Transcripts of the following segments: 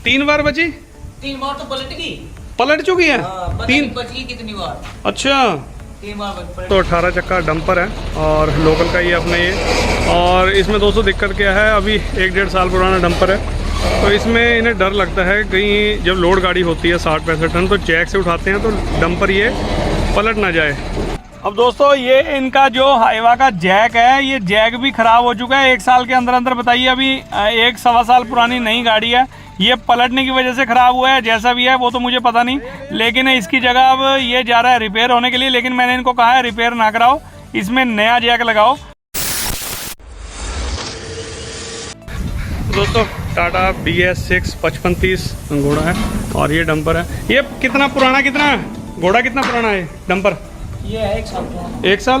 3 बार बची? 3 बार तो पलट चुकी है। पता 3 नहीं बची कितनी बार। अच्छा 3 बार पलट। तो 18 चक्का डंपर है और लोकल का ही अपना ये। और इसमें दोस्तों दिक्कत क्या है, अभी 1-1.5 साल पुराना डंपर है, तो इसमें इन्हें डर लगता है कहीं जब लोड गाड़ी होती है 60-65 टन तो जैक से उठाते हैं तो डंपर ये पलट ना जाए। अब दोस्तों ये इनका जो हाईवा का जैक है, ये जैक भी ख़राब हो चुका है 1 साल के अंदर अंदर। बताइए, अभी 1-1.25 साल पुरानी नई गाड़ी है, ये पलटने की वजह से ख़राब हुआ है। जैसा भी है वो तो मुझे पता नहीं, लेकिन इसकी जगह अब ये जा रहा है रिपेयर होने के लिए। लेकिन मैंने इनको कहा है रिपेयर ना कराओ, इसमें नया जैक लगाओ। दोस्तों टाटा BS6 5530 घोड़ा है और ये डंपर है। ये कितना पुराना, कितना है घोड़ा, कितना पुराना है डंपर? ये है 1 साल पुराना। 1 साल?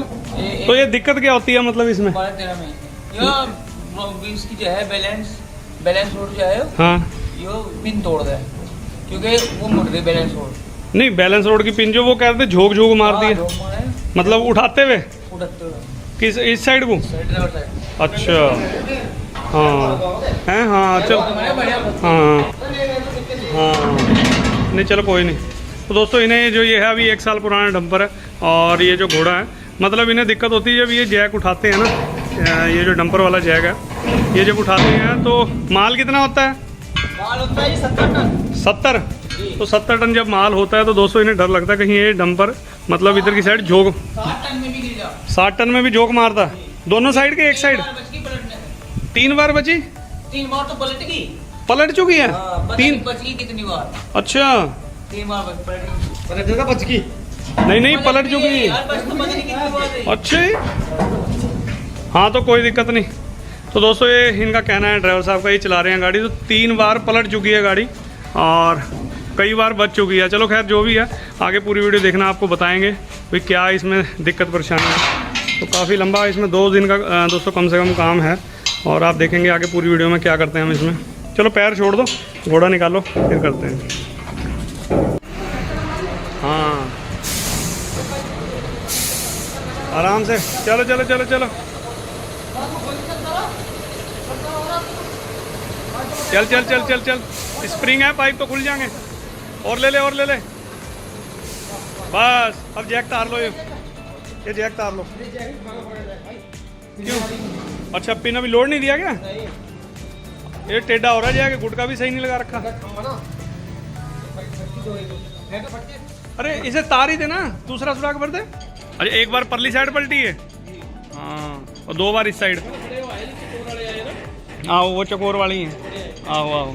तो ये दिक्कत क्या होती है मतलब इसमें? 12-13 में ये इसकी जो है बैलेंस रोड जो है, हाँ ये पिन तोड़ दे क्योंकि वो मुड़ गई बैलेंस रोड। नहीं, बैलेंस रोड की पिन जो वो कहते हैं झोंक झोंक मारती है, मतलब उठाते हुए किस इस साइड को? अच्छा हाँ हैं, हाँ चल, हाँ हाँ नहीं चलो कोई नहीं। तो दोस्तों इन्हें जो ये है अभी 1 साल पुराना डंपर है और ये जो घोड़ा है, मतलब इन्हें दिक्कत होती है जब ये जैक उठाते हैं ना, ये जो डंपर वाला जैक है, ये जब उठाते हैं तो माल कितना होता है? माल होता है 70 टन। 70? तो 70 टन जब माल होता है तो दोस्तों इन्हें डर लगता है कहीं ये डंपर मतलब इधर की साइड झोंक, 60 टन में भी गिर जाओ। 60 टन में भी झोंक मारता है दोनों साइड के? एक साइड 3 बार बची? 3 बार तो पलट गई। पलट चुकी है? पता 3? नहीं बची कितनी बार। अच्छा 3 बार पलट गई। बच गई। नहीं पलट चुकी। अच्छा ही? हाँ तो कोई दिक्कत नहीं। तो दोस्तों ये इनका कहना है, ड्राइवर साहब का, ये चला रहे हैं गाड़ी तो 3 बार पलट चुकी है गाड़ी और कई बार बच चुकी है। चलो खैर जो भी है, आगे पूरी वीडियो देखना, आपको बताएंगे भाई क्या इसमें दिक्कत परेशानी है। तो काफ़ी लंबा इसमें 2 दिन का दोस्तों कम से कम काम है और आप देखेंगे आगे पूरी वीडियो में क्या करते हैं हम इसमें। चलो पैर छोड़ दो, घोड़ा निकालो, फिर करते हैं। हाँ आराम से चलो चलो चलो चलो, चल चल चल चल चल। स्प्रिंग है, पाइप तो खुल जाएंगे। और ले ले और ले ले, बस अब जैक तार लो, ये जैक तार लो। क्यों? अच्छा पिन अभी लोड नहीं दिया क्या? ये टेढ़ा हो रहा है जैक, गुटका भी सही नहीं लगा रखा। अरे इसे तार ही देना, दूसरा सुराख भर दे। अरे एक बार परली साइड पलटी है, हाँ, और 2 बार इस साइड। आओ वो चकोर वाली है, आओ आओ।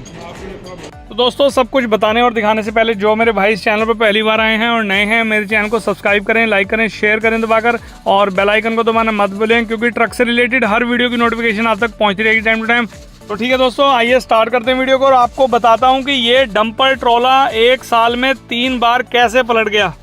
तो दोस्तों सब कुछ बताने और दिखाने से पहले जो मेरे भाई इस चैनल पर पहली बार आए हैं और नए हैं, मेरे चैनल को सब्सक्राइब करें, लाइक करें, शेयर करें दबाकर, और बेल आइकन को दबाना मत भूलें क्योंकि ट्रक से रिलेटेड हर वीडियो की नोटिफिकेशन आप तक पहुंचती रहेगी टाइम टू टाइम। तो ठीक है दोस्तों, आइए स्टार्ट करते हैं वीडियो को और आपको बताता हूँ कि ये डंपर ट्रोला 1 साल में 3 बार कैसे पलट गया।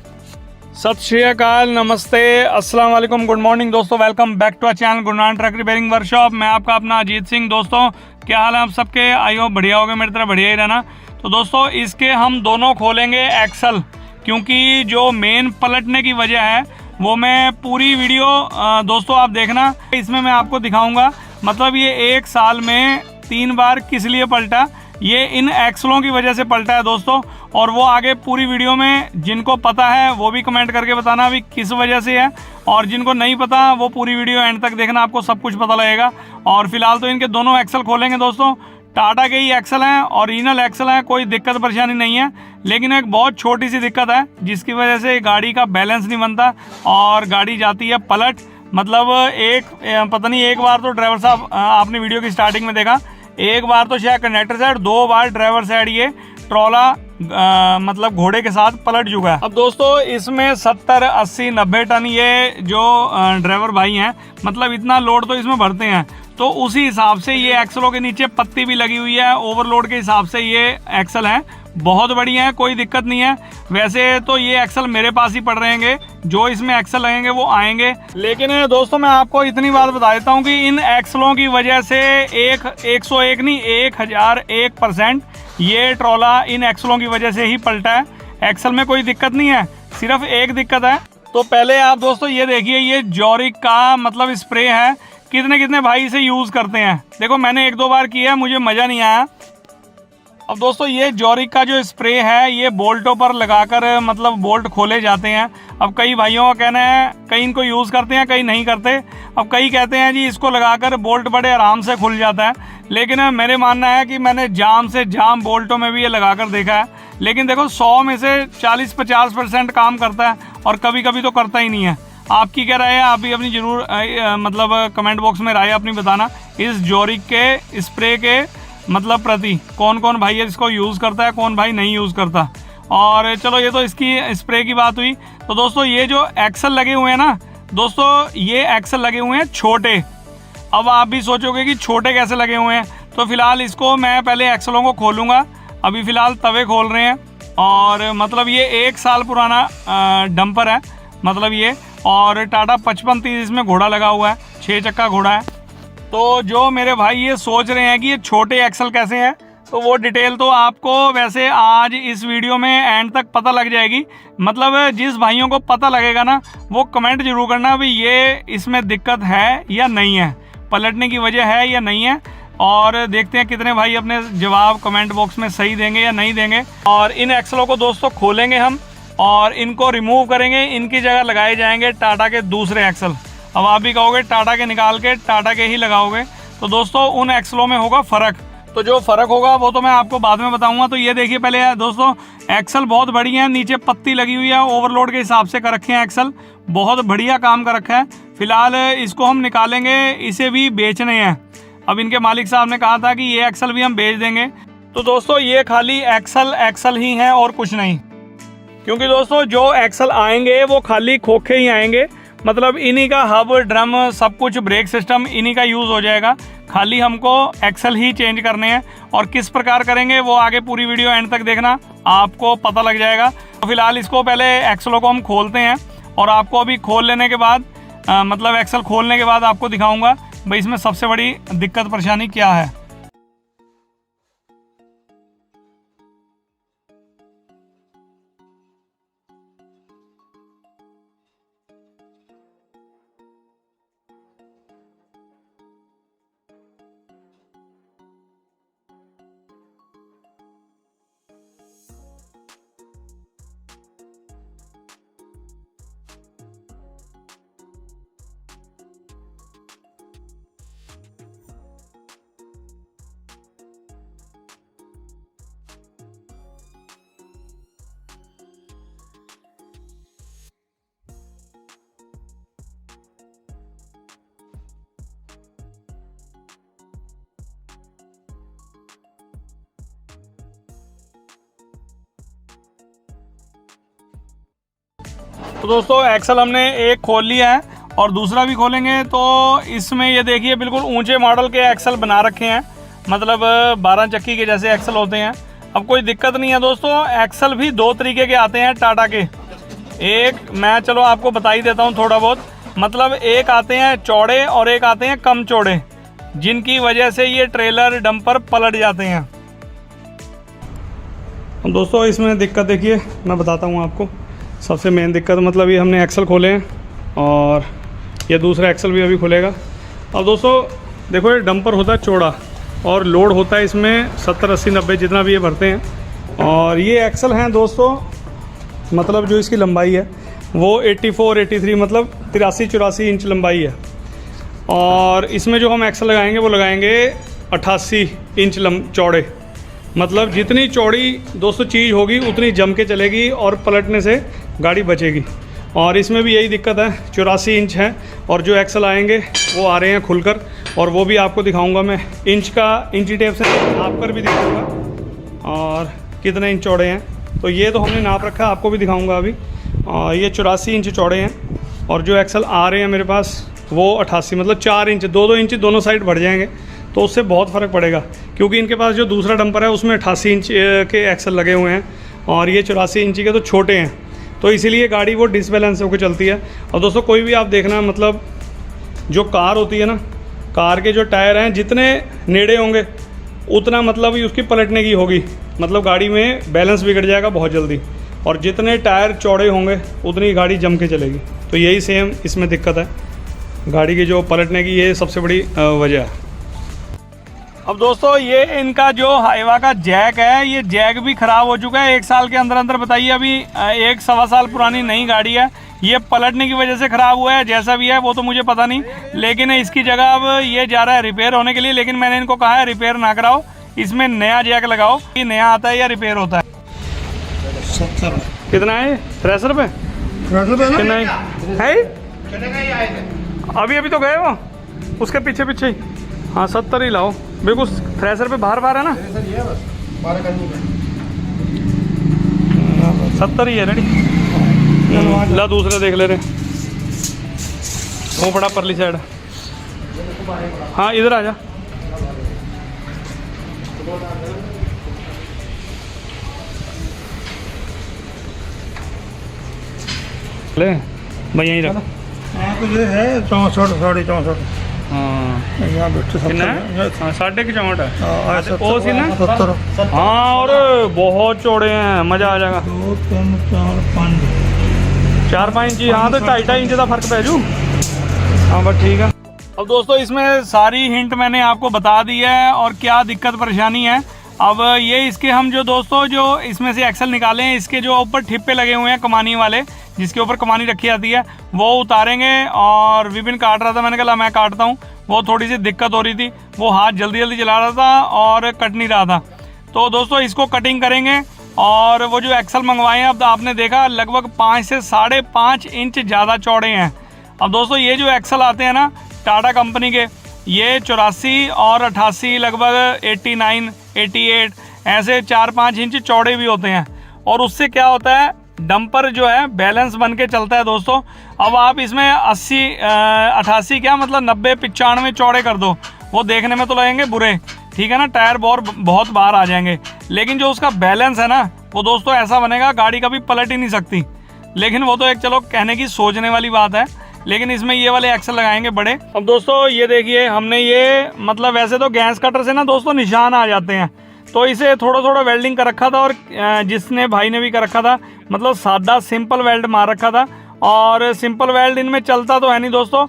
सत श्री अकाल, नमस्ते, अस्सलाम वालेकुम, गुड मॉर्निंग दोस्तों, welcome back to our channel Gurnan truck repairing workshop. मैं आपका अपना अजीत सिंह। दोस्तों क्या हाल है आप सबके? आई होप बढ़िया होगा, मेरी तरह बढ़िया ही रहना। तो दोस्तों इसके हम दोनों खोलेंगे एक्सल, क्योंकि जो मेन पलटने की वजह है वो मैं पूरी वीडियो दोस्तों आप देखना, इसमें मैं आपको दिखाऊंगा। मतलब ये 1 साल में 3 बार किस लिए पलटा, ये इन एक्सलों की वजह से पलटा है दोस्तों। और वो आगे पूरी वीडियो में जिनको पता है वो भी कमेंट करके बताना अभी किस वजह से है, और जिनको नहीं पता वो पूरी वीडियो एंड तक देखना, आपको सब कुछ पता लगेगा। और फिलहाल तो इनके दोनों एक्सल खोलेंगे दोस्तों। टाटा के ही एक्सल हैं, ओरिजिनल एक्सल हैं, कोई दिक्कत परेशानी नहीं है। लेकिन एक बहुत छोटी सी दिक्कत है जिसकी वजह से गाड़ी का बैलेंस नहीं बनता और गाड़ी जाती है पलट। मतलब पता नहीं एक बार तो ड्राइवर साहब आपने वीडियो की स्टार्टिंग में देखा, एक बार तो शायद कंडक्टर साइड, 2 बार ड्राइवर साइड ये ट्रोला मतलब घोड़े के साथ पलट चुका है। अब दोस्तों इसमें 70, 80, 90 टन ये जो ड्राइवर भाई हैं, मतलब इतना लोड तो इसमें भरते हैं। तो उसी हिसाब से ये एक्सलों के नीचे पत्ती भी लगी हुई है, ओवरलोड के हिसाब से ये एक्सल है, बहुत बढ़िया है, कोई दिक्कत नहीं है। वैसे तो ये एक्सल मेरे पास ही पड़ रहेंगे, जो इसमें एक्सल लगेंगे वो आएंगे। लेकिन दोस्तों मैं आपको इतनी बात बता देता हूँ कि इन एक्सलों की वजह से 101 नहीं 1001% ये ट्रोला इन एक्सलों की वजह से ही पलटा है। एक्सल में कोई दिक्कत नहीं है, सिर्फ एक दिक्कत है। तो पहले आप दोस्तों ये देखिए, ये जॉरिक का मतलब स्प्रे है, कितने भाई इसे यूज़ करते हैं। देखो मैंने 1-2 बार किया, मुझे मज़ा नहीं आया। अब दोस्तों ये जॉरिक का जो स्प्रे है ये बोल्टों पर लगाकर मतलब बोल्ट खोले जाते हैं। अब कई भाइयों का कहना है, कई इनको यूज़ करते हैं कई नहीं करते। अब कई कहते हैं जी इसको लगाकर बोल्ट बड़े आराम से खुल जाता है, लेकिन मेरे मानना है कि मैंने जाम से जाम बोल्टों में भी ये लगाकर देखा है, लेकिन देखो 100 में से 40-50% काम करता है और कभी कभी तो करता ही नहीं है। आपकी क्या राय है? आप भी अपनी ज़रूर मतलब कमेंट बॉक्स में राय अपनी बताना इस जॉरिक के स्प्रे के मतलब प्रति। कौन कौन भाई इसको यूज़ करता है, कौन भाई नहीं यूज़ करता। और चलो ये तो इसकी स्प्रे की बात हुई। तो दोस्तों ये जो एक्सल लगे हुए हैं ना दोस्तों, ये एक्सल लगे हुए हैं छोटे। अब आप भी सोचोगे कि छोटे कैसे लगे हुए हैं, तो फिलहाल इसको मैं पहले एक्सलों को खोलूँगा। अभी फ़िलहाल तवे खोल रहे हैं और मतलब ये 1 साल पुराना डंपर है मतलब ये, और टाटा 5530 इसमें घोड़ा लगा हुआ है, 6 चक्का घोड़ा है। तो जो मेरे भाई ये सोच रहे हैं कि ये छोटे एक्सल कैसे हैं, तो वो डिटेल तो आपको वैसे आज इस वीडियो में एंड तक पता लग जाएगी। मतलब जिस भाइयों को पता लगेगा ना वो कमेंट जरूर करना भाई ये इसमें दिक्कत है या नहीं है, पलटने की वजह है या नहीं है। और देखते हैं कितने भाई अपने जवाब कमेंट बॉक्स में सही देंगे या नहीं देंगे। और इन एक्सलों को दोस्तों खोलेंगे हम और इनको रिमूव करेंगे, इनकी जगह लगाए जाएंगे टाटा के दूसरे एक्सल। अब आप भी कहोगे टाटा के निकाल के टाटा के ही लगाओगे, तो दोस्तों उन एक्सलों में होगा फ़र्क। तो जो फ़र्क होगा वो तो मैं आपको बाद में बताऊंगा। तो ये देखिए पहले दोस्तों एक्सल बहुत बढ़िया है, नीचे पत्ती लगी हुई है, ओवरलोड के हिसाब से कर रखे हैं एक्सल, बहुत बढ़िया काम कर रखा है। फिलहाल इसको हम निकालेंगे, इसे भी बेचने हैं। अब इनके मालिक साहब ने कहा था कि ये एक्सल भी हम बेच देंगे। तो दोस्तों ये खाली एक्सल ही हैं और कुछ नहीं, क्योंकि दोस्तों जो एक्सल आएंगे वो खाली खोखे ही आएंगे। मतलब इन्हीं का हब ड्रम सब कुछ ब्रेक सिस्टम इन्हीं का यूज़ हो जाएगा, खाली हमको एक्सल ही चेंज करने हैं। और किस प्रकार करेंगे वो आगे पूरी वीडियो एंड तक देखना, आपको पता लग जाएगा। तो फिलहाल इसको पहले एक्सलों को हम खोलते हैं और आपको अभी खोल लेने के बाद मतलब एक्सल खोलने के बाद आपको दिखाऊंगा भाई इसमें सबसे बड़ी दिक्कत परेशानी क्या है। तो दोस्तों एक्सल हमने एक खोल लिया है और दूसरा भी खोलेंगे। तो इसमें ये देखिए बिल्कुल ऊंचे मॉडल के एक्सल बना रखे हैं, मतलब 12 चक्की के जैसे एक्सल होते हैं। अब कोई दिक्कत नहीं है दोस्तों, एक्सल भी 2 तरीके के आते हैं टाटा के। एक मैं चलो आपको बता ही देता हूँ थोड़ा बहुत, मतलब एक आते हैं चौड़े और एक आते हैं कम चौड़े, जिनकी वजह से ये ट्रेलर डंपर पलट जाते हैं। अब दोस्तों इसमें दिक्कत देखिए मैं बताता हूँ आपको। सबसे मेन दिक्कत मतलब ये हमने एक्सल खोले हैं और ये दूसरा एक्सल भी अभी खुलेगा। अब दोस्तों देखो ये डंपर होता है चौड़ा और लोड होता है इसमें 70, 80, 90 जितना भी ये भरते हैं। और ये एक्सल हैं दोस्तों, मतलब जो इसकी लंबाई है वो 84, 83 मतलब 83-84 इंच लंबाई है। और इसमें जो हम एक्सल लगाएंगे वो लगाएंगे 88 इंच चौड़े। मतलब जितनी चौड़ी दोस्तों चीज़ होगी उतनी जम के चलेगी और पलटने से गाड़ी बचेगी। और इसमें भी यही दिक्कत है, 84 इंच है और जो एक्सल आएंगे वो आ रहे हैं खुलकर, और वो भी आपको दिखाऊंगा मैं इंची टेप से नाप कर भी दिखाऊंगा और कितने इंच चौड़े हैं। तो ये तो हमने नाप रखा है, आपको भी दिखाऊंगा अभी। ये 84 इंच चौड़े हैं और जो एक्सल आ रहे हैं मेरे पास वो 88, मतलब 4 इंच 2-2 इंच दोनों साइड बढ़ जाएंगे। तो उससे बहुत फ़र्क पड़ेगा, क्योंकि इनके पास जो दूसरा डंपर है उसमें 88 इंच के एक्सल लगे हुए हैं और ये 84 इंची के तो छोटे हैं, तो इसीलिए गाड़ी वो डिसबैलेंस होकर चलती है। और दोस्तों कोई भी आप देखना, मतलब जो कार होती है ना, कार के जो टायर हैं जितने नेड़े होंगे उतना मतलब ही उसकी पलटने की होगी, मतलब गाड़ी में बैलेंस बिगड़ जाएगा बहुत जल्दी। और जितने टायर चौड़े होंगे उतनी गाड़ी जम के चलेगी। तो यही सेम इसमें दिक्कत है गाड़ी की, जो पलटने की ये सबसे बड़ी वजह है। अब दोस्तों ये इनका जो हाइवा का जैक है, ये जैक भी ख़राब हो चुका है 1 साल के अंदर अंदर। बताइए, अभी 1-1.25 साल पुरानी नई गाड़ी है, ये पलटने की वजह से ख़राब हुआ है। जैसा भी है वो तो मुझे पता नहीं, लेकिन इसकी जगह अब ये जा रहा है रिपेयर होने के लिए। लेकिन मैंने इनको कहा है रिपेयर ना कराओ, इसमें नया जैक लगाओ। ये नया आता है या रिपेयर होता है? 70 कितना है? 63 रुपये कितना है? अभी अभी तो गए वो उसके पीछे पीछे ही। हाँ 70 ही लाओ, बिल्कुल थ्रेसर पे बाहर बाहर है ना, 70 ही है। रेडी ला दूसरे देख ले रहे, वो पड़ा परली साइड। हाँ इधर आ जा। ले भाई यहीं रख। हाँ तो ये है 64 64। हाँ यहाँ बैठे कितना है? हाँ 64 है। ओ सी ना 70। हाँ, और बहुत चौड़े हैं, मज़ा आ जाएगा। 2 3 4 5 4-5 इंच। हाँ तो 2.5 इंच का फर्क पै जू। हाँ बस ठीक है। अब दोस्तों इसमें सारी हिंट मैंने आपको बता दी है और क्या दिक्कत परेशानी है। अब ये इसके हम जो दोस्तों जो इसमें से एक्सल निकाले हैं, इसके जो ऊपर ठिप्पे लगे हुए हैं कमानी वाले, जिसके ऊपर कमानी रखी जाती है, वो उतारेंगे। और विपिन काट रहा था, मैंने कहा मैं काटता हूँ। वो थोड़ी सी दिक्कत हो रही थी, वो हाथ जल्दी जल्दी चला रहा था और कट नहीं रहा था। तो दोस्तों इसको कटिंग करेंगे। और वो जो एक्सल मंगवाए हैं, अब आपने देखा लगभग 5 से 5.5 इंच ज़्यादा चौड़े हैं। अब दोस्तों ये जो एक्सल आते हैं ना टाटा कंपनी के, ये 84 और 88 लगभग 89 88 ऐसे 4-5 इंच चौड़े भी होते हैं। और उससे क्या होता है, डंपर जो है बैलेंस बन के चलता है दोस्तों। अब आप इसमें 80 88 क्या मतलब 90 95 चौड़े कर दो, वो देखने में तो लगेंगे बुरे, ठीक है ना, टायर बहुत बाहर आ जाएंगे। लेकिन जो उसका बैलेंस है ना, वो दोस्तों ऐसा बनेगा गाड़ी कभी पलट ही नहीं सकती। लेकिन वो तो एक चलो कहने की सोचने वाली बात है। लेकिन इसमें ये वाले एक्सल लगाएंगे बड़े। अब दोस्तों ये देखिए, हमने ये मतलब वैसे तो गैस कटर से ना दोस्तों निशान आ जाते हैं, तो इसे थोड़ा थोड़ा वेल्डिंग कर रखा था। और जिसने भाई ने भी कर रखा था, मतलब सादा सिंपल वेल्ड मार रखा था। और सिंपल वेल्ड इनमें चलता तो है नहीं दोस्तों।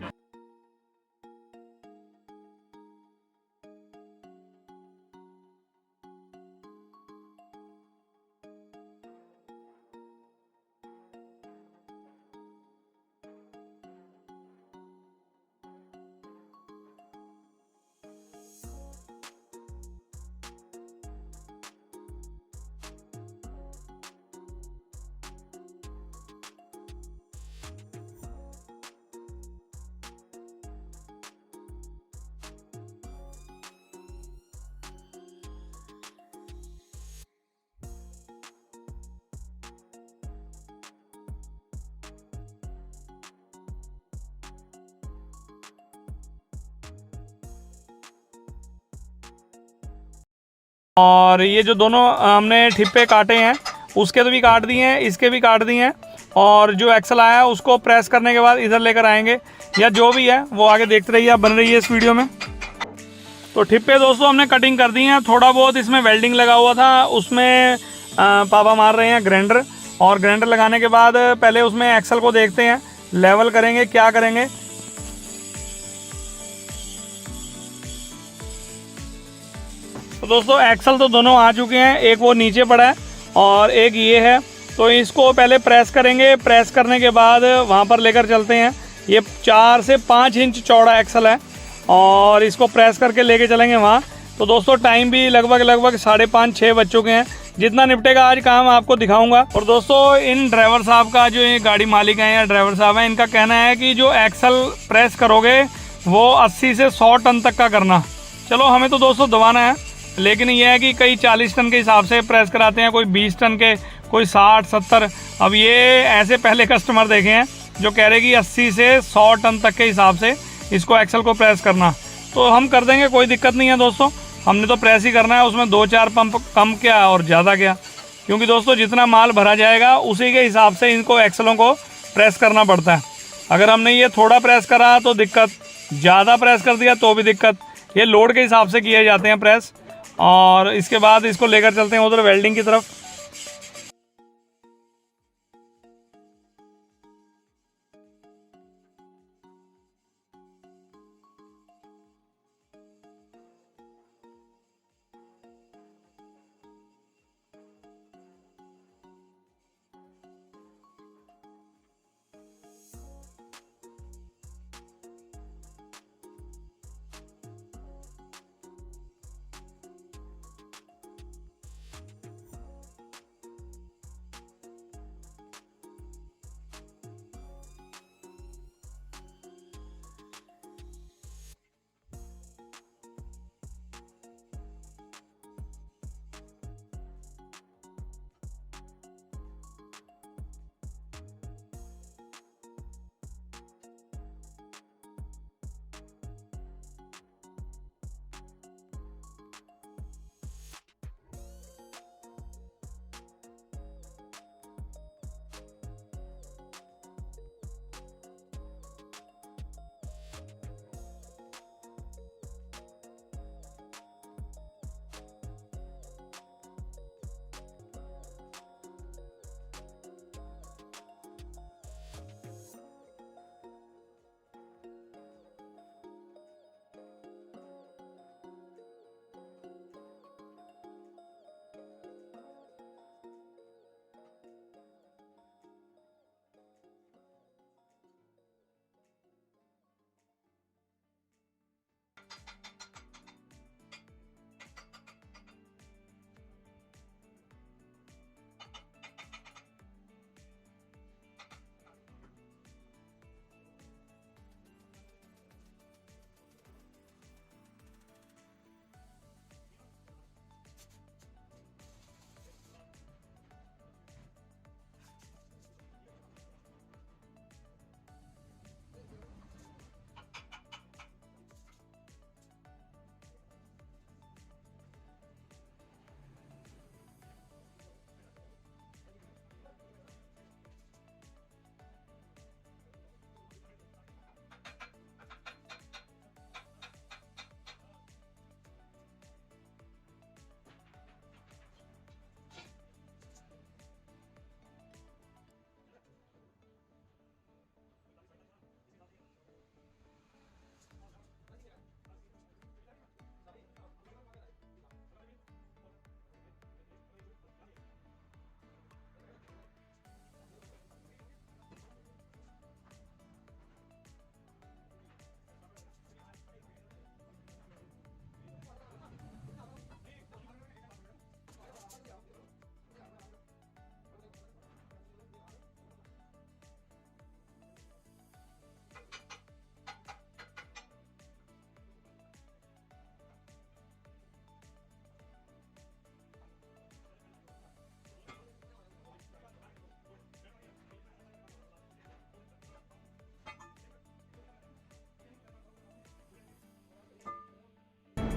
और ये जो दोनों हमने ठिप्पे काटे हैं, उसके तो भी काट दिए हैं, इसके भी काट दिए हैं। और जो एक्सल आया है उसको प्रेस करने के बाद इधर लेकर आएंगे, या जो भी है वो आगे देखते रहिए, आप बन रही है इस वीडियो में। तो ठिप्पे दोस्तों हमने कटिंग कर दी हैं। थोड़ा बहुत इसमें वेल्डिंग लगा हुआ था, उसमें पापा मार रहे हैं ग्राइंडर। और ग्राइंडर लगाने के बाद पहले उसमें एक्सल को देखते हैं, लेवल करेंगे, क्या करेंगे। तो दोस्तों एक्सल तो दोनों आ चुके हैं, एक वो नीचे पड़ा है और एक ये है। तो इसको पहले प्रेस करेंगे, प्रेस करने के बाद वहाँ पर लेकर चलते हैं। ये 4 से 5 इंच चौड़ा एक्सल है और इसको प्रेस करके लेके चलेंगे वहाँ। तो दोस्तों टाइम भी लगभग 5:30-6 बज चुके हैं। जितना निपटेगा आज काम आपको दिखाऊंगा। और दोस्तों इन ड्राइवर साहब का, जो ये गाड़ी मालिक हैं या ड्राइवर साहब हैं, इनका कहना है कि जो एक्सल प्रेस करोगे वो 80 से 100 टन तक का करना। चलो हमें तो दोस्तों दबाना है, लेकिन ये है कि कई 40 टन के हिसाब से प्रेस कराते हैं, कोई 20 टन के, कोई 60-70। अब ये ऐसे पहले कस्टमर देखे हैं जो कह रहे कि 80 से 100 टन तक के हिसाब से इसको एक्सल को प्रेस करना। तो हम कर देंगे, कोई दिक्कत नहीं है दोस्तों। हमने तो प्रेस ही करना है, उसमें 2-4 पंप कम क्या और ज़्यादा क्या, क्योंकि दोस्तों जितना माल भरा जाएगा उसी के हिसाब से इनको एक्सलों को प्रेस करना पड़ता है। अगर हमने ये थोड़ा प्रेस करा तो दिक्कत, ज़्यादा प्रेस कर दिया तो भी दिक्कत। ये लोड के हिसाब से किए जाते हैं प्रेस। और इसके बाद इसको लेकर चलते हैं उधर वेल्डिंग की तरफ।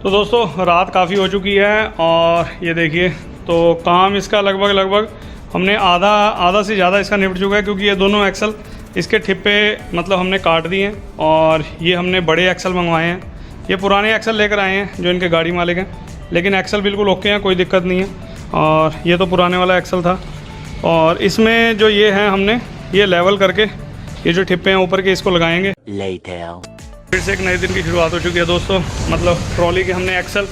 तो दोस्तों रात काफ़ी हो चुकी है और ये देखिए, तो काम इसका लगभग हमने आधा से ज़्यादा इसका निपट चुका है, क्योंकि ये दोनों एक्सल इसके ठिप्पे मतलब हमने काट दिए हैं और ये हमने बड़े एक्सल मंगवाए हैं। ये पुराने एक्सल लेकर आए हैं जो इनके गाड़ी मालिक हैं, लेकिन एक्सल बिल्कुल ओके हैं, कोई दिक्कत नहीं है। और ये तो पुराने वाला एक्सल था और इसमें जो ये है हमने ये लेवल करके ये जो ठिप्पे हैं ऊपर के इसको लगाएंगे। फिर से एक नए दिन की शुरुआत हो चुकी है दोस्तों। मतलब ट्रॉली के हमने एक्सल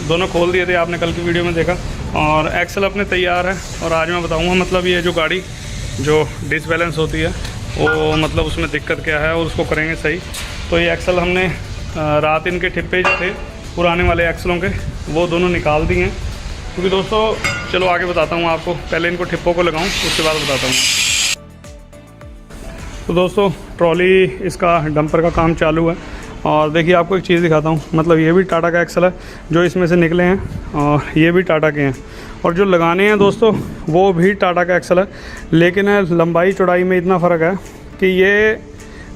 दोनों खोल दिए थे, आपने कल की वीडियो में देखा, और एक्सल अपने तैयार है। और आज मैं बताऊंगा मतलब ये जो गाड़ी जो डिसबैलेंस होती है वो मतलब उसमें दिक्कत क्या है और उसको करेंगे सही। तो ये एक्सल हमने रात इनके ठिप्पे जो थे पुराने वाले एक्सलों के वो दोनों निकाल दिए हैं, क्योंकि दोस्तों चलो आगे बताता हूँ आपको, पहले इनको ठिप्पों को लगाऊँ उसके बाद बताता हूँ। तो दोस्तों ट्रॉली इसका डंपर का काम चालू है और देखिए आपको एक चीज़ दिखाता हूँ। मतलब ये भी टाटा का एक्सल है जो इसमें से निकले हैं और ये भी टाटा के हैं, और जो लगाने हैं दोस्तों वो भी टाटा का एक्सल है, लेकिन लंबाई चौड़ाई में इतना फ़र्क है कि ये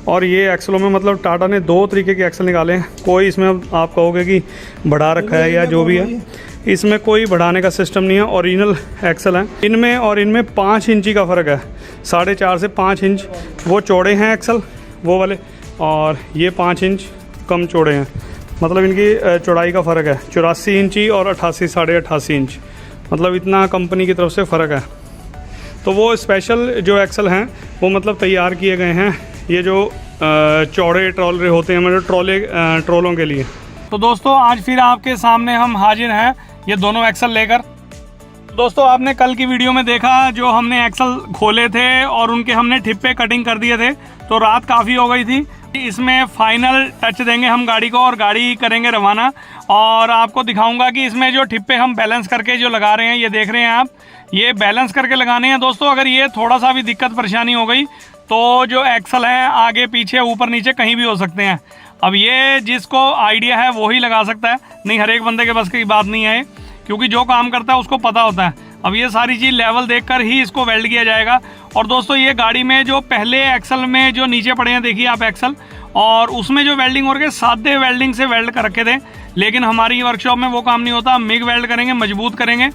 और ये एक्सलों में मतलब टाटा ने 2 तरीके के एक्सल निकाले हैं। कोई इसमें आप कहोगे कि बढ़ा रखा है या जो भी है, इसमें कोई बढ़ाने का सिस्टम नहीं है, ओरिजिनल एक्सल है। इनमें और इनमें 5 इंची का फ़र्क है, 4.5 से 5 इंच वो चौड़े हैं एक्सल वो वाले, और ये 5 इंच कम चौड़े हैं। मतलब इनकी चौड़ाई का फ़र्क है 84 इंची और 88 साढ़े इंच, मतलब इतना कंपनी की तरफ से फ़र्क है। तो वो स्पेशल जो एक्सल हैं वो मतलब तैयार किए गए हैं ये जो चौड़े ट्रॉलरे होते हैं मतलब ट्रोलों के लिए। तो दोस्तों आज फिर आपके सामने हम हाजिर हैं ये दोनों एक्सल लेकर। दोस्तों आपने कल की वीडियो में देखा जो हमने एक्सल खोले थे और उनके हमने ठिप्पे कटिंग कर दिए थे, तो रात काफ़ी हो गई थी। इसमें फाइनल टच देंगे हम गाड़ी को और गाड़ी करेंगे रवाना, और आपको दिखाऊंगा कि इसमें जो ठिप्पे हम बैलेंस करके जो लगा रहे हैं, ये देख रहे हैं आप, ये बैलेंस करके लगाने हैं दोस्तों। अगर ये थोड़ा सा भी दिक्कत परेशानी हो गई तो जो एक्सल है आगे पीछे ऊपर नीचे कहीं भी हो सकते हैं। अब ये जिसको आइडिया है वो ही लगा सकता है, नहीं हर एक बंदे के बस की बात नहीं है, क्योंकि जो काम करता है उसको पता होता है। अब ये सारी चीज़ लेवल देखकर ही इसको वेल्ड किया जाएगा। और दोस्तों ये गाड़ी में जो पहले एक्सल में जो नीचे पड़े हैं देखिए आप एक्सल, और उसमें जो वेल्डिंग हो रही है सादे वेल्डिंग से वेल्ड कर रखे थे, लेकिन हमारी वर्कशॉप में वो काम नहीं होता, मिग वेल्ड करेंगे, मजबूत करेंगे।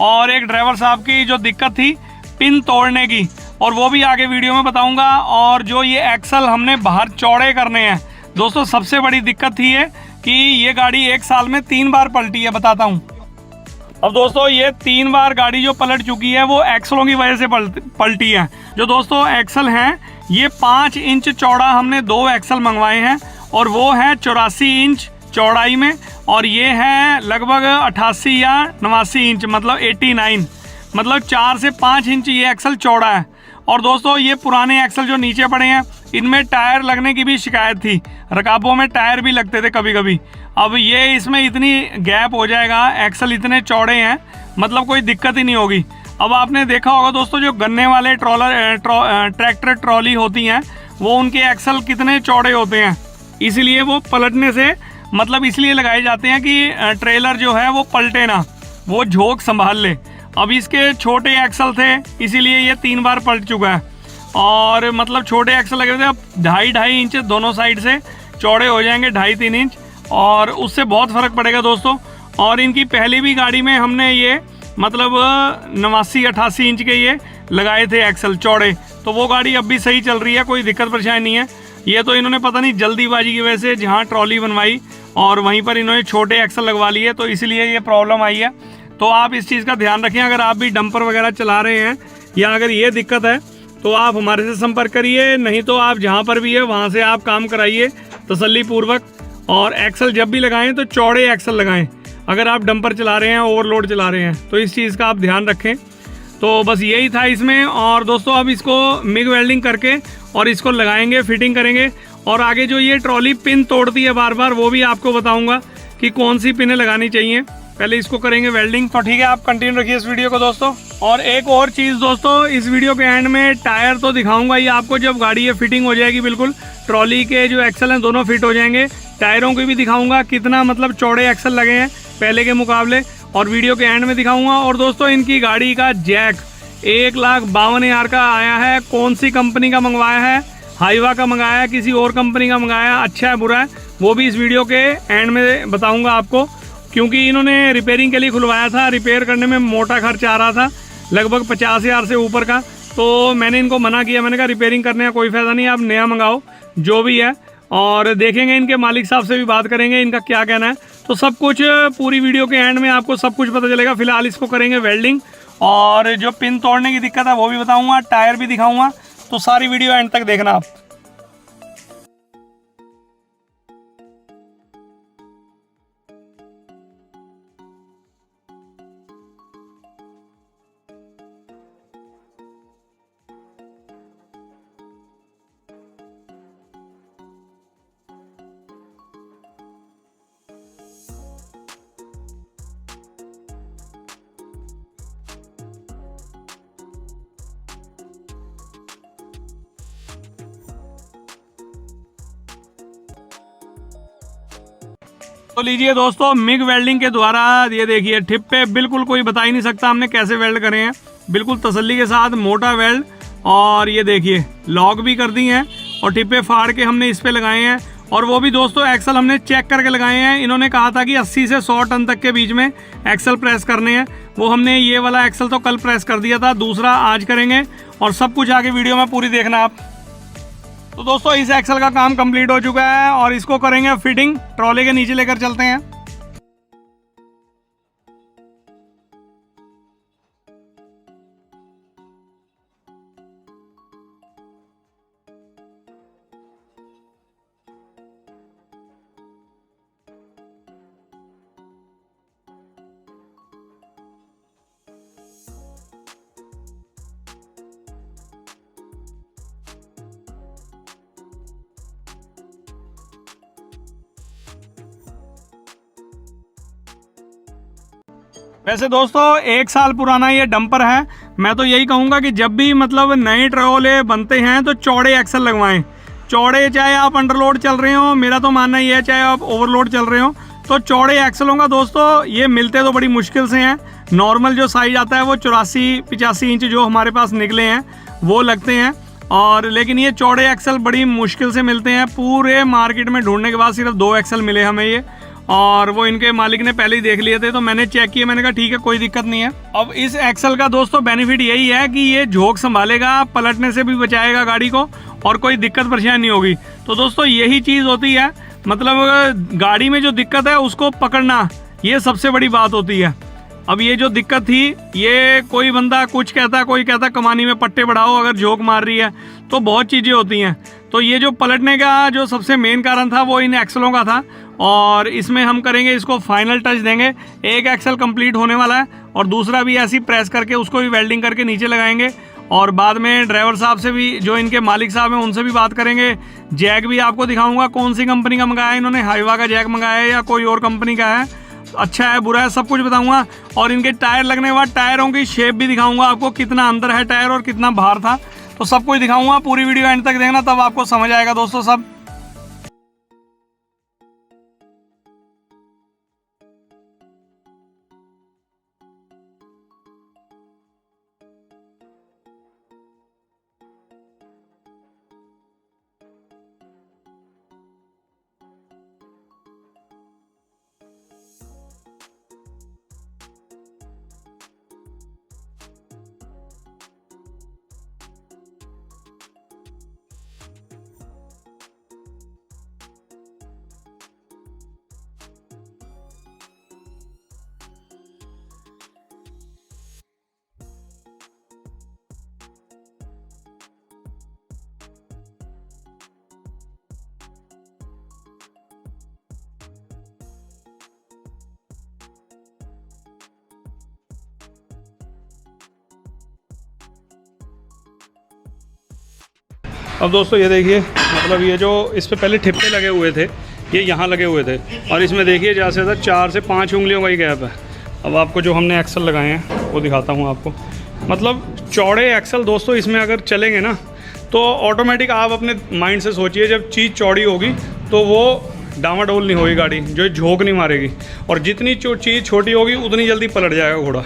और एक ड्राइवर साहब की जो दिक्कत थी पिन तोड़ने की, और वो भी आगे वीडियो में बताऊंगा। और जो ये एक्सल हमने बाहर चौड़े करने हैं दोस्तों, सबसे बड़ी दिक्कत थी है कि ये गाड़ी 1 साल में 3 बार पलटी है, बताता हूँ। अब दोस्तों ये 3 बार गाड़ी जो पलट चुकी है वो एक्सलों की वजह से पलटी है। जो दोस्तों एक्सल हैं ये 5 इंच चौड़ा हमने 2 एक्सल मंगवाए हैं, और वो है 84 इंच चौड़ाई में, और ये है लगभग 88 या 89 इंच मतलब 89, मतलब 4 से 5 इंच ये एक्सल चौड़ा है। और दोस्तों ये पुराने एक्सल जो नीचे पड़े हैं इनमें टायर लगने की भी शिकायत थी, रकाबों में टायर भी लगते थे कभी कभी। अब ये इसमें इतनी गैप हो जाएगा, एक्सल इतने चौड़े हैं, मतलब कोई दिक्कत ही नहीं होगी। अब आपने देखा होगा दोस्तों जो गन्ने वाले ट्रैक्टर ट्रॉली होती हैं वो उनके एक्सल कितने चौड़े होते हैं, इसीलिए वो पलटने से मतलब इसलिए लगाए जाते हैं कि ट्रेलर जो है वो पलटे ना, वो झोंक संभाल ले। अब इसके छोटे एक्सल थे इसीलिए ये 3 बार पलट चुका है, और मतलब छोटे एक्सल लगे थे, अब 2.5 इंच दोनों साइड से चौड़े हो जाएंगे, 2.5-3 इंच, और उससे बहुत फ़र्क पड़ेगा दोस्तों। और इनकी पहली भी गाड़ी में हमने ये मतलब 89-88 इंच के ये लगाए थे एक्सल चौड़े, तो वो गाड़ी अब भी सही चल रही है, कोई दिक्कत परेशानी नहीं है। ये तो इन्होंने पता नहीं जल्दीबाजी की वजह से जहाँ ट्रॉली बनवाई और वहीं पर इन्होंने छोटे एक्सल लगवा लिए, तो इसलिए ये प्रॉब्लम आई है। तो आप इस चीज़ का ध्यान रखें, अगर आप भी डंपर वगैरह चला रहे हैं या अगर ये दिक्कत है तो आप हमारे से संपर्क करिए, नहीं तो आप जहाँ पर भी है वहाँ से आप काम कराइए तसल्लीपूर्वक। और एक्सल जब भी लगाएं तो चौड़े एक्सल लगाएं, अगर आप डंपर चला रहे हैं, ओवरलोड चला रहे हैं, तो इस चीज़ का आप ध्यान रखें। तो बस यही था इसमें। और दोस्तों अब इसको मिग वेल्डिंग करके और इसको लगाएंगे, फिटिंग करेंगे, और आगे जो ये ट्रॉली पिन तोड़ती है बार बार वो भी आपको बताऊंगा कि कौन सी पिनें लगानी चाहिए। पहले इसको करेंगे वेल्डिंग। तो ठीक है, आप कंटिन्यू रखिए इस वीडियो को दोस्तों। और एक और चीज़ दोस्तों, इस वीडियो के एंड में टायर तो दिखाऊंगा ही आपको, जब गाड़ी ये फिटिंग हो जाएगी बिल्कुल, ट्रॉली के जो एक्सल हैं दोनों फिट हो जाएंगे, टायरों की भी दिखाऊंगा कितना मतलब चौड़े एक्सल लगे हैं पहले के मुकाबले, और वीडियो के एंड में दिखाऊंगा। और दोस्तों इनकी गाड़ी का जैक 1,52,000 का आया है, कौन सी कंपनी का मंगवाया है, हाईवा का मंगाया है, किसी और कंपनी का मंगाया है, अच्छा है बुरा है वो भी इस वीडियो के एंड में बताऊंगा आपको, क्योंकि इन्होंने रिपेयरिंग के लिए खुलवाया था। रिपेयर करने में मोटा खर्च आ रहा था, लगभग 50,000 से ऊपर का। तो मैंने इनको मना किया, मैंने कहा रिपेयरिंग करने का कोई फ़ायदा नहीं, आप नया मंगाओ जो भी है। और देखेंगे इनके मालिक साहब से भी बात करेंगे इनका क्या कहना है। तो सब कुछ पूरी वीडियो के एंड में आपको सब कुछ पता चलेगा। फिलहाल इसको करेंगे वेल्डिंग, और जो पिन तोड़ने की दिक्कत है वो भी बताऊंगा, टायर भी दिखाऊंगा। तो सारी वीडियो एंड तक देखना आप। तो लीजिए दोस्तों, मिग वेल्डिंग के द्वारा ये देखिए ठिप्पे बिल्कुल कोई बता ही नहीं सकता हमने कैसे वेल्ड करे हैं, बिल्कुल तसल्ली के साथ मोटा वेल्ड। और ये देखिए लॉक भी कर दी हैं और ठिप्पे फाड़ के हमने इस पे लगाए हैं। और वो भी दोस्तों एक्सल हमने चेक करके लगाए हैं। इन्होंने कहा था कि 80 से 100 टन तक के बीच में एक्सल प्रेस करने हैं। वो हमने ये वाला एक्सल तो कल प्रेस कर दिया था, दूसरा आज करेंगे। और सब कुछ आगे वीडियो में पूरी देखना आप। तो दोस्तों इस एक्सल का काम कंप्लीट हो चुका है और इसको करेंगे फिटिंग। ट्रॉले के नीचे लेकर चलते हैं। वैसे दोस्तों 1 साल पुराना ये डंपर है। मैं तो यही कहूँगा कि जब भी मतलब नए ट्रोले बनते हैं तो चौड़े एक्सल लगवाएं। चौड़े, चाहे आप अंडरलोड चल रहे हो, मेरा तो मानना ये है चाहे आप ओवरलोड चल रहे हो, तो चौड़े एक्सलों का दोस्तों ये मिलते तो बड़ी मुश्किल से हैं। नॉर्मल जो साइज आता है वो 84-85 इंच जो हमारे पास निकले हैं वो लगते हैं। और लेकिन ये चौड़े एक्सल बड़ी मुश्किल से मिलते हैं। पूरे मार्केट में ढूंढने के बाद सिर्फ 2 एक्सल मिले हमें ये, और वो इनके मालिक ने पहले ही देख लिए थे। तो मैंने चेक किया, मैंने कहा ठीक है कोई दिक्कत नहीं है। अब इस एक्सल का दोस्तों बेनिफिट यही है कि ये झोंक संभालेगा, पलटने से भी बचाएगा गाड़ी को, और कोई दिक्कत परेशानी नहीं होगी। तो दोस्तों यही चीज़ होती है, मतलब गाड़ी में जो दिक्कत है उसको पकड़ना, ये सबसे बड़ी बात होती है। अब ये जो दिक्कत थी, ये कोई बंदा कुछ कहता, कोई कहता कमानी में पट्टे बढ़ाओ अगर झोंक मार रही है, तो बहुत चीज़ें होती हैं। तो ये जो पलटने का जो सबसे मेन कारण था वो इन एक्सलों का था। और इसमें हम करेंगे, इसको फाइनल टच देंगे। एक एक्सल कंप्लीट होने वाला है और दूसरा भी ऐसे ही प्रेस करके उसको भी वेल्डिंग करके नीचे लगाएंगे। और बाद में ड्राइवर साहब से भी, जो इनके मालिक साहब हैं, उनसे भी बात करेंगे। जैक भी आपको दिखाऊंगा कौन सी कंपनी का मंगाया है इन्होंने, हाइवा का जैक मंगाया है या कोई और कंपनी का है, अच्छा है बुरा है सब कुछ बताऊंगा। और इनके टायर लगने के बाद टायरों की शेप भी दिखाऊंगा आपको, कितना अंदर है टायर और कितना बाहर था, तो सब कुछ दिखाऊंगा। पूरी वीडियो एंड तक देखना, तब आपको समझ आएगा दोस्तों सब। अब दोस्तों ये देखिए, मतलब ये जो इस पे पहले ठिप्पे लगे हुए थे, ये यहाँ लगे हुए थे, और इसमें देखिए ज़्यादा से ज़्यादा 4 से 5 उंगलियों का ही गैप है। अब आपको जो हमने एक्सल लगाए हैं वो दिखाता हूँ आपको। मतलब चौड़े एक्सल दोस्तों इसमें अगर चलेंगे ना, तो ऑटोमेटिक आप अपने माइंड से सोचिए, जब चीज़ चौड़ी होगी तो वो डामाडोल नहीं होगी गाड़ी, जो झोंक नहीं मारेगी। और जितनी चीज़ छोटी होगी उतनी जल्दी पलट जाएगा घोड़ा।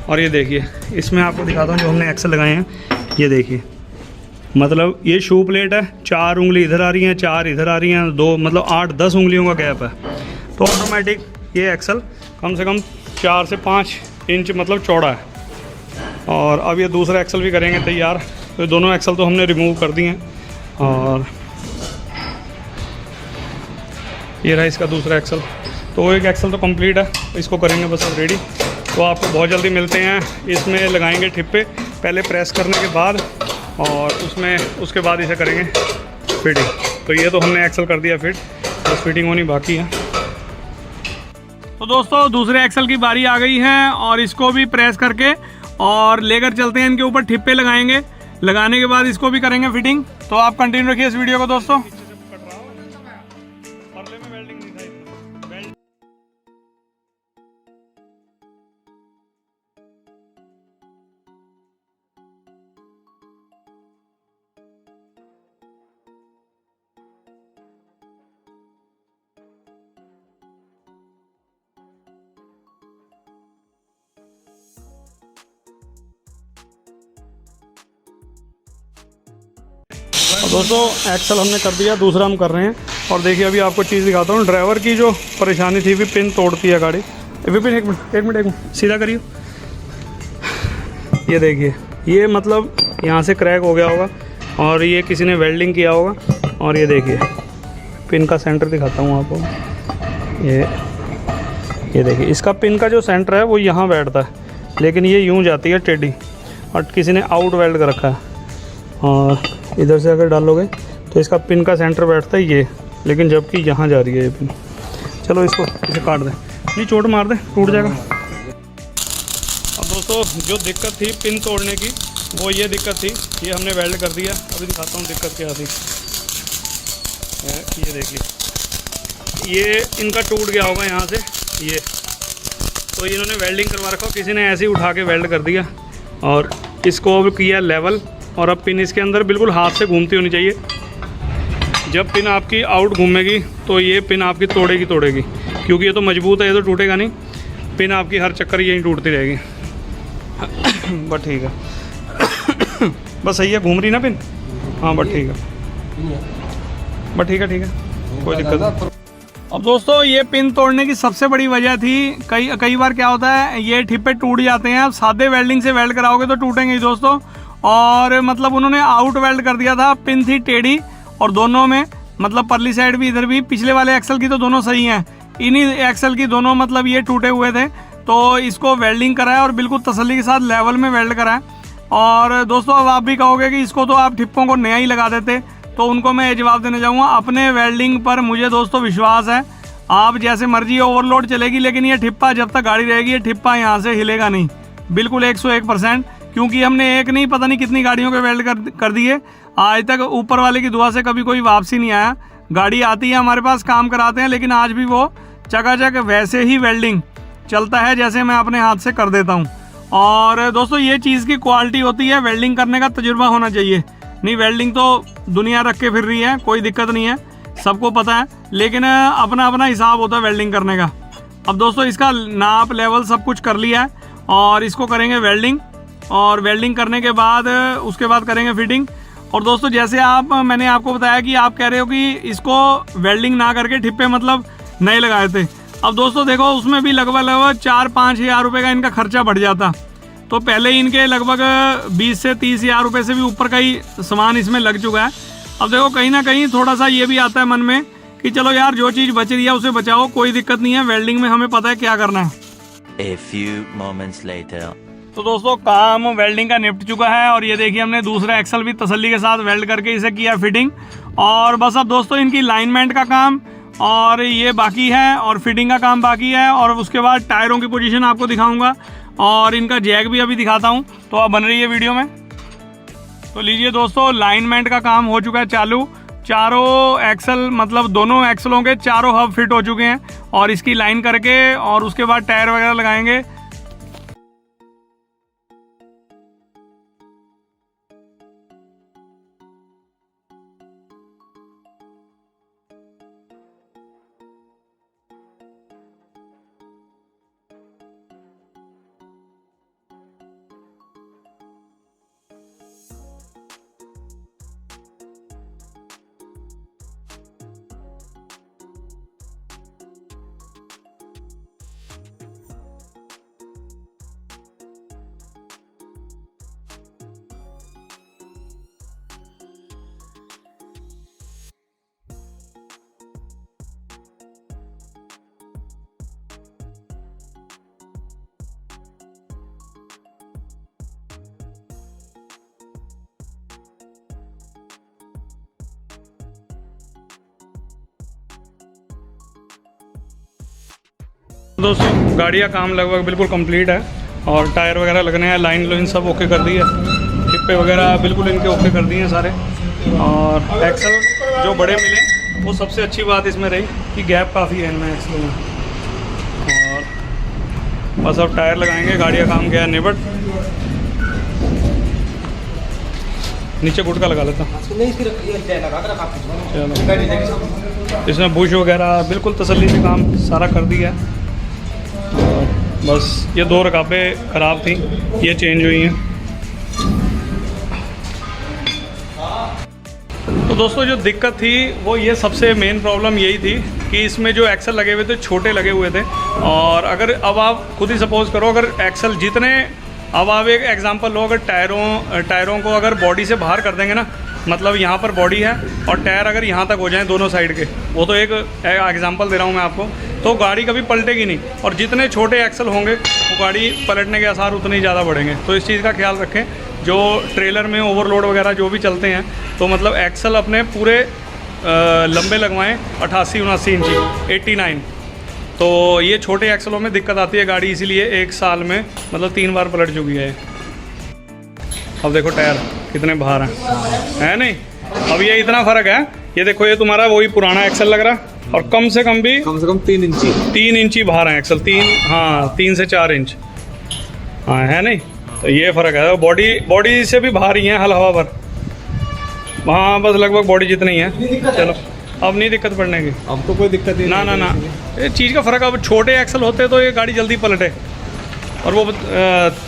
और ये देखिए, इसमें आपको दिखाता हूँ जो हमने एक्सल लगाए हैं, ये देखिए मतलब ये शू प्लेट है, 4 उंगली इधर आ रही हैं, 4 इधर आ रही हैं, 2 मतलब 8-10 उंगलियों का गैप है। तो ऑटोमेटिक ये एक्सल कम से कम 4 से 5 इंच मतलब चौड़ा है। और अब ये दूसरा एक्सल भी करेंगे तैयार। तो दोनों एक्सल तो हमने रिमूव कर दिए हैं और ये रहा इसका दूसरा एक्सल। तो एक एक्सल तो कंप्लीट है, इसको करेंगे बस अब रेडी। तो आपको बहुत जल्दी मिलते हैं। इसमें लगाएंगे ठिप्पे पहले प्रेस करने के बाद, और उसके बाद इसे करेंगे फिटिंग। तो ये तो हमने एक्सल कर दिया फिट, बस फिटिंग होनी बाकी है। तो दोस्तों दूसरे एक्सल की बारी आ गई है और इसको भी प्रेस करके और लेकर चलते हैं। इनके ऊपर ठिप्पे लगाएंगे, लगाने के बाद इसको भी करेंगे फिटिंग। तो आप कंटिन्यू रखिए इस वीडियो को दोस्तों। दोस्तों एक्सल हमने कर दिया, दूसरा हम कर रहे हैं। और देखिए अभी आपको चीज़ दिखाता हूँ। ड्राइवर की जो परेशानी थी, भी पिन तोड़ती है गाड़ी। विपिन एक मिनट सीधा करिए। ये देखिए, ये मतलब यहाँ से क्रैक हो गया होगा और ये किसी ने वेल्डिंग किया होगा। और ये देखिए पिन का सेंटर दिखाता हूँ आपको। ये देखिए, इसका पिन का जो सेंटर है वो यहाँ बैठता है, लेकिन ये यूँ जाती है टेढ़ी, और किसी ने आउट वेल्ड कर रखा है। और इधर से अगर डालोगे तो इसका पिन का सेंटर बैठता है ये, लेकिन जबकि यहाँ जा रही है ये पिन। चलो इसे काट दें, नहीं चोट मार दें, टूट जाएगा। अब दोस्तों जो दिक्कत थी पिन तोड़ने की, वो ये दिक्कत थी। ये हमने वेल्ड कर दिया। अभी दिखाता हूँ दिक्कत क्या थी। ये देखिए, ये इनका टूट गया होगा यहाँ से ये, तो इन्होंने वेल्डिंग करवा रखा, किसी ने ऐसे ही उठा के वेल्ड कर दिया और इसको अब किया लेवल। और अब पिन इसके अंदर बिल्कुल हाथ से घूमती होनी चाहिए। जब पिन आपकी आउट घूमेगी तो ये पिन आपकी तोड़ेगी, क्योंकि ये तो मजबूत है, ये तो टूटेगा नहीं। पिन आपकी हर चक्कर यहीं टूटती रहेगी। बस ठीक है, बस सही है, घूम रही ना पिन। हाँ बस ठीक है, बस ठीक है, कोई दिक्कत नहीं। अब दोस्तों ये पिन तोड़ने की सबसे बड़ी वजह थी, कई बार क्या होता है, ये ठिप्पे टूट जाते हैं। आप सादे वेल्डिंग से वेल्ड कराओगे तो टूटेंगे ही दोस्तों। और मतलब उन्होंने आउट वेल्ड कर दिया था, पिन थी टेढ़ी, और दोनों में मतलब परली साइड भी इधर भी, पिछले वाले एक्सल की तो दोनों सही हैं, इन्हीं एक्सल की दोनों मतलब ये टूटे हुए थे। तो इसको वेल्डिंग कराया और बिल्कुल तसल्ली के साथ लेवल में वेल्ड कराया। और दोस्तों अब आप भी कहोगे कि इसको तो आप ठिप्पों को नया ही लगा देते, तो उनको मैं ये जवाब देना चाहूँगा, अपने वेल्डिंग पर मुझे दोस्तों विश्वास है। आप जैसे मर्जी ओवरलोड चलेगी, लेकिन ये ठिप्पा जब तक गाड़ी रहेगी, ये ठिप्पा यहाँ से हिलेगा नहीं, बिल्कुल 101%। क्योंकि हमने एक नहीं पता नहीं कितनी गाड़ियों के वेल्ड कर दिए, आज तक ऊपर वाले की दुआ से कभी कोई वापसी नहीं आया। गाड़ी आती है हमारे पास, काम कराते हैं, लेकिन आज भी वो चकाचक वैसे ही वेल्डिंग चलता है जैसे मैं अपने हाथ से कर देता हूँ। और दोस्तों ये चीज़ की क्वालिटी होती है, वेल्डिंग करने का तजुर्बा होना चाहिए। नहीं वेल्डिंग तो दुनिया रख के फिर रही है, कोई दिक्कत नहीं है, सबको पता है, लेकिन अपना अपना हिसाब होता है वेल्डिंग करने का। अब दोस्तों इसका नाप लेवल सब कुछ कर लिया है और इसको करेंगे वेल्डिंग। और वेल्डिंग करने के बाद उसके बाद करेंगे फिटिंग। और दोस्तों जैसे मैंने आपको बताया कि आप कह रहे हो कि इसको वेल्डिंग ना करके ठिप्पे मतलब नए लगाए थे। अब दोस्तों देखो उसमें भी लगभग 4-5 हज़ार रुपये का इनका खर्चा बढ़ जाता। तो पहले इनके लगभग 20 से 30 हज़ार रुपये से भी ऊपर का ही सामान इसमें लग चुका है। अब देखो कहीं ना कहीं थोड़ा सा ये भी आता है मन में कि चलो यार जो चीज़ बच रही है उसे बचाओ, कोई दिक्कत नहीं है, वेल्डिंग में हमें पता है क्या करना है। A few moments later. तो दोस्तों काम वेल्डिंग का निपट चुका है और ये देखिए हमने दूसरा एक्सल भी तसल्ली के साथ वेल्ड करके इसे किया फिटिंग। और बस अब दोस्तों इनकी लाइनमेंट का काम और ये बाकी है और फिटिंग का काम बाकी है। और उसके बाद टायरों की पोजीशन आपको दिखाऊंगा और इनका जैक भी अभी दिखाता हूँ, तो अब बन रही है वीडियो में। तो लीजिए दोस्तों लाइनमेंट का काम हो चुका है चालू। चारों एक्सल मतलब दोनों एक्सलों के चारों हब फिट हो चुके हैं और इसकी लाइन करके और उसके बाद टायर वगैरह लगाएंगे। दोस्तों गाड़ी का काम लगभग बिल्कुल कंप्लीट है और टायर वगैरह लगने हैं, लाइन लोइन सब ओके कर दी है, टिप्पे वगैरह बिल्कुल इनके ओके कर दिए हैं सारे। और एक्सल जो बड़े मिले वो सबसे अच्छी बात इसमें रही कि गैप काफ़ी है इनमें एक्सल में। और बस अब टायर लगाएंगे, गाड़ी का काम गया निबट। नीचे गुटका लगा लेता हूँ। चलो, इसमें बुश वगैरह बिल्कुल तसल्ली से काम सारा कर दिया है। और बस ये 2 रकाबें ख़राब थी, ये चेंज हुई हैं। तो दोस्तों जो दिक्कत थी वो ये सबसे मेन प्रॉब्लम यही थी कि इसमें जो एक्सल लगे हुए थे छोटे लगे हुए थे। और अगर अब आप खुद ही सपोज़ करो, अगर एक्सल जितने, अब आप एक एग्जांपल लो, अगर टायरों को अगर बॉडी से बाहर कर देंगे ना, मतलब यहाँ पर बॉडी है और टायर अगर यहाँ तक हो जाए दोनों साइड के, वो तो एक एग्जांपल दे रहा हूँ मैं आपको, तो गाड़ी कभी पलटेगी नहीं। और जितने छोटे एक्सल होंगे वो गाड़ी पलटने के आसार उतने ही ज़्यादा बढ़ेंगे। तो इस चीज़ का ख्याल रखें। जो ट्रेलर में ओवरलोड वगैरह जो भी चलते हैं तो मतलब एक्सल अपने पूरे लंबे लगवाएं, 88-79 इंची, 89। तो ये छोटे एक्सलों में दिक्कत आती है गाड़ी, इसीलिए 1 साल में मतलब 3 बार पलट चुकी है। अब देखो टायर कितने बाहर हैं, है नहीं? अब ये इतना फ़र्क है, ये देखो ये तुम्हारा वही पुराना एक्सल लग रहा है और कम से कम 3 इंची बाहर है एक्सल, 3 से 4 इंच, हाँ है नहीं? तो ये फ़र्क है। बॉडी से भी बाहर ही है हल हवा पर, वहाँ बस लगभग बॉडी जितनी है। चलो अब नहीं दिक्कत पड़ने की, अब तो कोई दिक्कत नहीं। ना ये चीज़ का फ़र्क। अब छोटे एक्सल होते तो ये गाड़ी जल्दी पलटे, और वो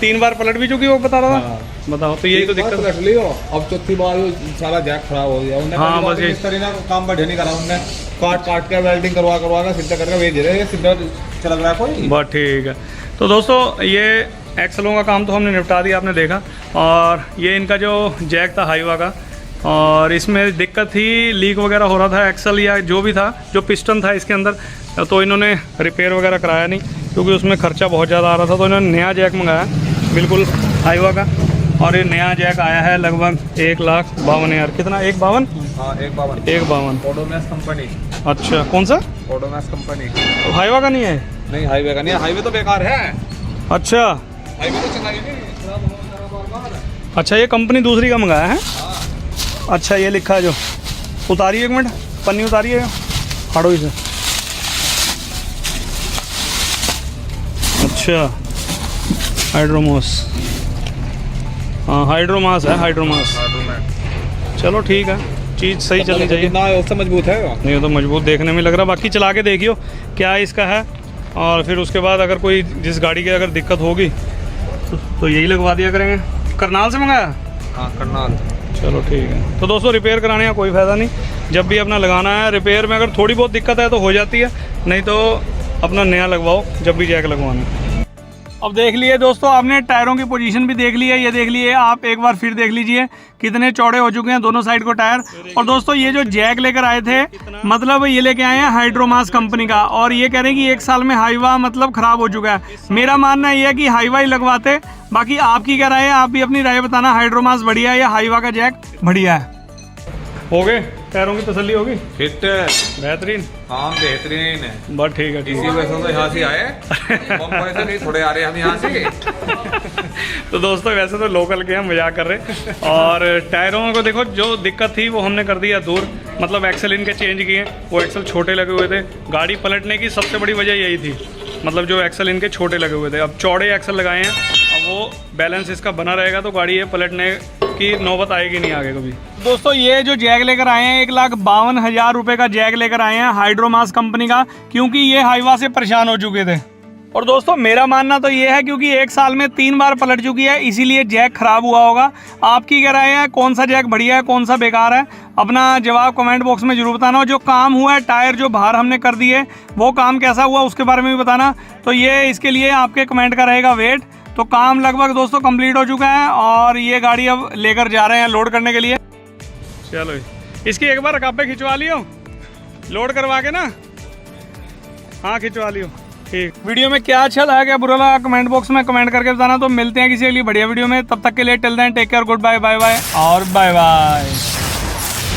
3 बार पलट भी चुकी, वो बता रहा था। बताओ, तो यही तो दिक्कत पलट लियो। अब 4थी बार सारा जैक खराब हो गया। उन्हें हाँ, बस यही काम बढ़िया नहीं करा, उन्हें काट के वेल्डिंग करवा के सीधा करके भेज रहे, सीधा चल रहा है कोई। बस ठीक है। तो दोस्तों ये एक्सलों का काम तो हमने निपटा दिया, आपने देखा। और ये इनका जो जैक था हाईवा का, और इसमें दिक्कत थी, लीक वगैरह हो रहा था एक्सल या जो भी था, जो पिस्टन था इसके अंदर, तो इन्होंन रिपेयर वगैरह कराया नहीं क्योंकि उसमें खर्चा बहुत ज़्यादा आ रहा था। तो इन्होंने नया जैक मंगाया बिल्कुल हाईवा का, और ये नया जैक आया है लगभग 1,52,000। कितना? 1,52? हाँ 1,52। 1,52 ओडोमैक्स कंपनी। अच्छा, कौन सा? ओडोमैक्स कंपनी। तो हाईवा का नहीं है? नहीं हाईवे का नहीं है, हाईवे तो बेकार है। अच्छा हाईवे तो चलाई नहीं। अच्छा, ये कंपनी दूसरी का मंगाया है। अच्छा, ये लिखा है जो, उतारिए 1 मिनट, पन्नी उतारिए, फाड़ो इसे। अच्छा, हाइड्रोमास, हाँ हाइड्रोमास है, हाइड्रोमास। चलो ठीक है, चीज़ सही चलनी चाहिए। ना उससे मजबूत है, नहीं तो मजबूत देखने में लग रहा। बाकी चला के देखियो क्या इसका है, और फिर उसके बाद अगर कोई जिस गाड़ी की अगर दिक्कत होगी तो यही लगवा दिया करेंगे। करनाल से मंगाया? हाँ करनाल। चलो ठीक है। तो दोस्तों रिपेयर कराने का कोई फ़ायदा नहीं, जब भी अपना लगाना है रिपेयर में अगर थोड़ी बहुत दिक्कत है तो हो जाती है, नहीं तो अपना नया लगवाओ जब भी जैक लगवाना है। अब देख लिए दोस्तों, आपने टायरों की पोजीशन भी देख ली है, ये देख लिए आप, एक बार फिर देख लीजिए कितने चौड़े हो चुके हैं दोनों साइड को टायर। और दोस्तों ये जो जैक लेकर आए थे, मतलब ये लेके आए हैं हाइड्रोमास कंपनी का, और ये कह रहे हैं कि 1 साल में हाईवा मतलब ख़राब हो चुका है। मेरा मानना ये है कि हाईवा ही लगवाते। बाकी आपकी क्या राय है? आप भी अपनी राय बताना, हाइड्रोमास बढ़िया है या हाईवा का जैक बढ़िया है? हो गए टायरों की तसल्ली होगी? फिट बेहतरीन, हाँ बेहतरीन है। बस ठीक है, ठीक इसी है। वजह से यहाँ से आए, बम्बई से नहीं थोड़े आ रहे हम यहाँ से। तो दोस्तों वैसे तो लोकल के हम मजाक कर रहे, और टायरों को देखो जो दिक्कत थी वो हमने कर दिया दूर। मतलब एक्सल इनके चेंज किए, वो एक्सल छोटे लगे हुए थे। गाड़ी पलटने की सबसे बड़ी वजह यही थी, मतलब जो एक्सल इनके छोटे लगे हुए थे। अब चौड़े एक्सल लगाए हैं, अब वो बैलेंस इसका बना रहेगा तो गाड़ी ये पलटने की नौबत आएगी नहीं आगे कभी। दोस्तों ये जो जैक लेकर आए हैं, 1,52,000 रुपये का जैक लेकर आए हैं हाइड्रोमास कंपनी का, क्योंकि ये हाईवा से परेशान हो चुके थे। और दोस्तों मेरा मानना तो ये है क्योंकि 1 साल में 3 बार पलट चुकी है, इसीलिए जैक खराब हुआ होगा। आपकी क्या राय है? कौन सा जैक बढ़िया है, कौन सा बेकार है? अपना जवाब कमेंट बॉक्स में जरूर बताना। जो काम हुआ है, टायर जो बाहर हमने कर दिए, वो काम कैसा हुआ उसके बारे में भी बताना। तो ये इसके लिए आपके कमेंट का रहेगा वेट। तो काम लगभग दोस्तों कंप्लीट हो चुका है, और ये गाड़ी अब लेकर जा रहे हैं लोड करने के लिए। चलो इसकी एक बार रकाबे खिंचवा लियो, लोड करवा के ना। हाँ खिंचवा लियो, ठीक। वीडियो में क्या अच्छा लगा, क्या बुरा लगा, कमेंट बॉक्स में कमेंट करके बताना। तो मिलते हैं किसी अगली बढ़िया वीडियो में, तब तक के लिए till then take care, goodbye, bye bye और बाय बाय।